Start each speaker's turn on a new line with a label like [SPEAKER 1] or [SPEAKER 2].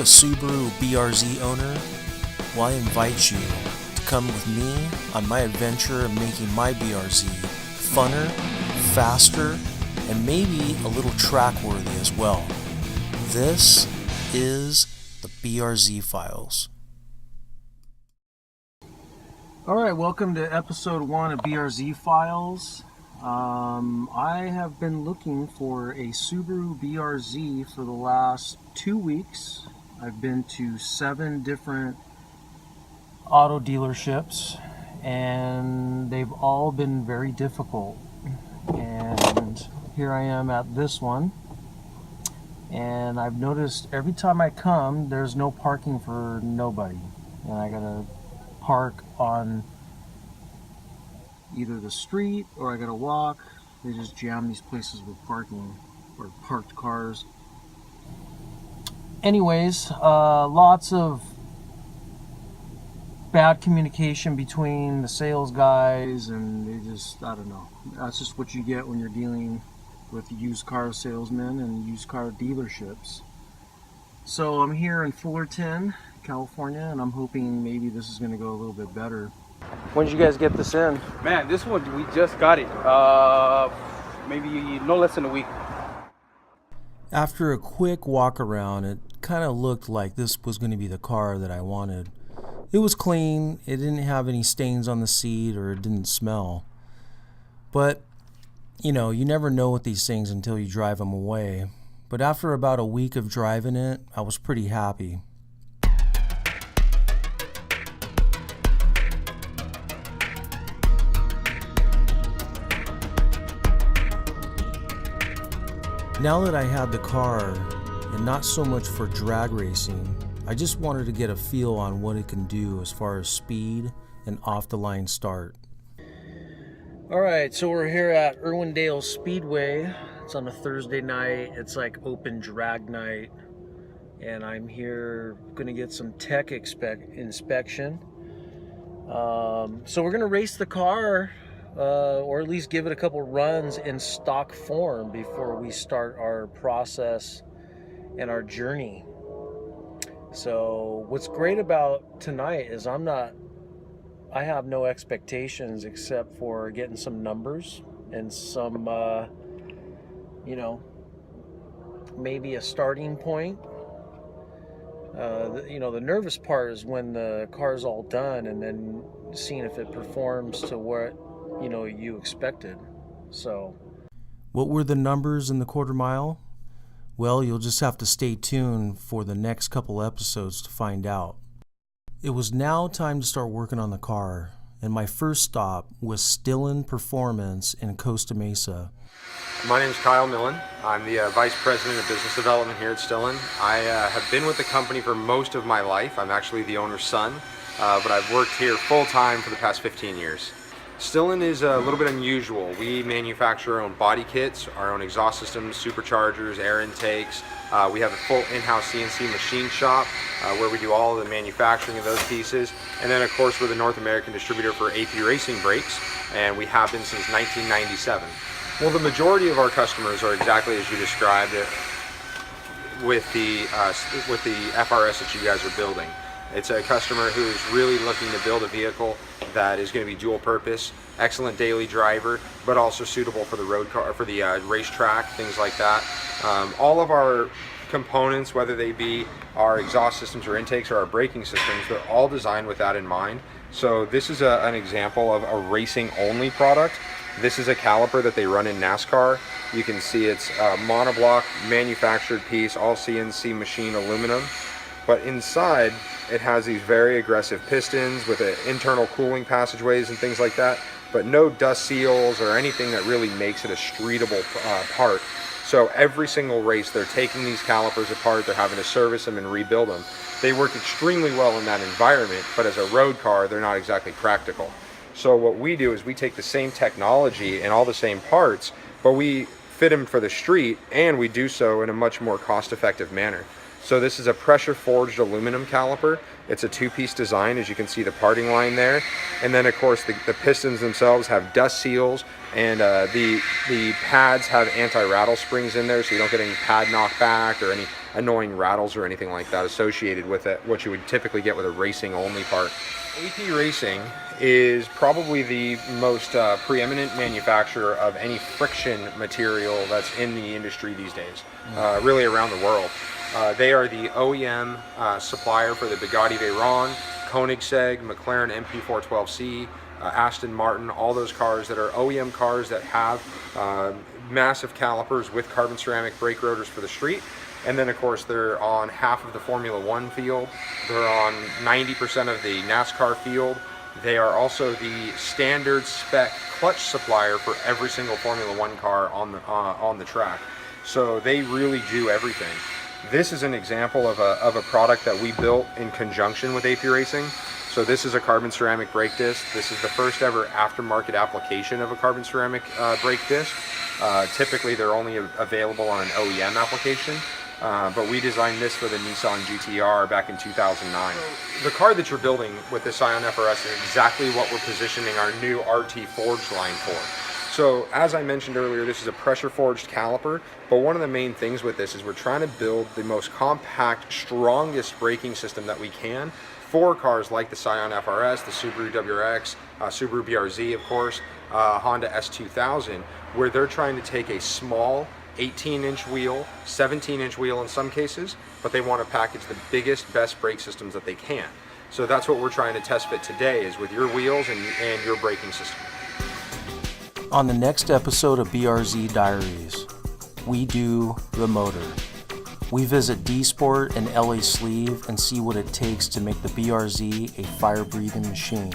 [SPEAKER 1] Subaru BRZ owner? Well, I invite you to come with me on my adventure of making my BRZ funner, faster, and maybe a little track-worthy as well. This is the BRZ Files. Alright, welcome to episode 1 of BRZ Files. I have been looking for a Subaru BRZ for the last 2 weeks. I've been to 7 different auto dealerships and they've all been very difficult. And here I am at this one. And I've noticed every time I come, there's no parking for nobody. And I gotta park on either the street or I gotta walk. They just jam these places with parking or parked cars. Anyways, lots of bad communication between the sales guys, and they just, I don't know. That's just what you get when you're dealing with used car salesmen and used car dealerships. So I'm here in Fullerton, California, and I'm hoping maybe this is going to go a little bit better. When did you guys get this in?
[SPEAKER 2] Man, this one, we just got it. Maybe no less than a week.
[SPEAKER 1] After a quick walk around, it kind of looked like this was going to be the car that I wanted. It was clean, it didn't have any stains on the seat, or it didn't smell. But, you know, you never know with these things until you drive them away. But after about a week of driving it, I was pretty happy. Now that I had the car, and not so much for drag racing, I just wanted to get a feel on what it can do as far as speed and off-the-line start. Alright, so we're here at Irwindale Speedway. It's on a Thursday night. It's like open drag night. And I'm here going to get some tech inspection. So we're going to race the car, or at least give it a couple runs in stock form before we start our process and our journey. So what's great about tonight is I have no expectations except for getting some numbers and some, you know, maybe a starting point. You know, the nervous part is when the car's all done and then seeing if it performs to what, you know, you expected. So what were the numbers in the quarter mile? Well, you'll just have to stay tuned for the next couple episodes to find out. It was now time to start working on the car, and my first stop was Stillin Performance in Costa Mesa.
[SPEAKER 3] My name is Kyle Millen. I'm the Vice President of Business Development here at Stillin. I have been with the company for most of my life. I'm actually the owner's son, but I've worked here full-time for the past 15 years. Stillin is a little bit unusual. We manufacture our own body kits, our own exhaust systems, superchargers, air intakes. We have a full in-house CNC machine shop where we do all of the manufacturing of those pieces. And then of course we're the North American distributor for AP Racing Brakes, and we have been since 1997. Well, the majority of our customers are exactly as you described it with the FRS that you guys are building. It's a customer who is really looking to build a vehicle that is going to be dual purpose, excellent daily driver, but also suitable for the road car, for the racetrack, things like that. All of our components, whether they be our exhaust systems or intakes or our braking systems, they're all designed with that in mind. So this is an example of a racing only product. This is a caliper that they run in NASCAR. You can see it's a monoblock manufactured piece, all CNC machine aluminum. But inside, it has these very aggressive pistons with internal cooling passageways and things like that, but no dust seals or anything that really makes it a streetable part. So every single race, they're taking these calipers apart, they're having to service them and rebuild them. They work extremely well in that environment, but as a road car, they're not exactly practical. So what we do is we take the same technology and all the same parts, but we fit them for the street, and we do so in a much more cost-effective manner. So this is a pressure forged aluminum caliper. It's a two-piece design, as you can see the parting line there. And then of course the pistons themselves have dust seals, and the pads have anti-rattle springs in there, so you don't get any pad knockback or annoying rattles or anything like that associated with it, what you would typically get with a racing only part. AP Racing is probably the most preeminent manufacturer of any friction material that's in the industry these days, really around the world. They are the OEM supplier for the Bugatti Veyron, Koenigsegg, McLaren MP412C, Aston Martin, all those cars that are OEM cars that have massive calipers with carbon ceramic brake rotors for the street. And then of course they're on half of the Formula One field. They're on 90% of the NASCAR field. They are also the standard spec clutch supplier for every single Formula One car on the track. So they really do everything. This is an example of a product that we built in conjunction with AP Racing. So this is a carbon ceramic brake disc. This is the first ever aftermarket application of a carbon ceramic brake disc. Typically they're only available on an OEM application. But we designed this for the Nissan GT-R back in 2009. The car that you're building with the Scion FRS is exactly what we're positioning our new RT Forged line for. So as I mentioned earlier, this is a pressure forged caliper, but one of the main things with this is we're trying to build the most compact, strongest braking system that we can for cars like the Scion FRS, the Subaru WRX, Subaru BRZ of course, Honda S2000, where they're trying to take a small 18-inch wheel, 17-inch wheel in some cases, but they want to package the biggest, best brake systems that they can. So that's what we're trying to test fit today, is with your wheels and your braking system.
[SPEAKER 1] On the next episode of BRZ Diaries, we do the motor. We visit D-Sport and LA Sleeve and see what it takes to make the BRZ a fire-breathing machine.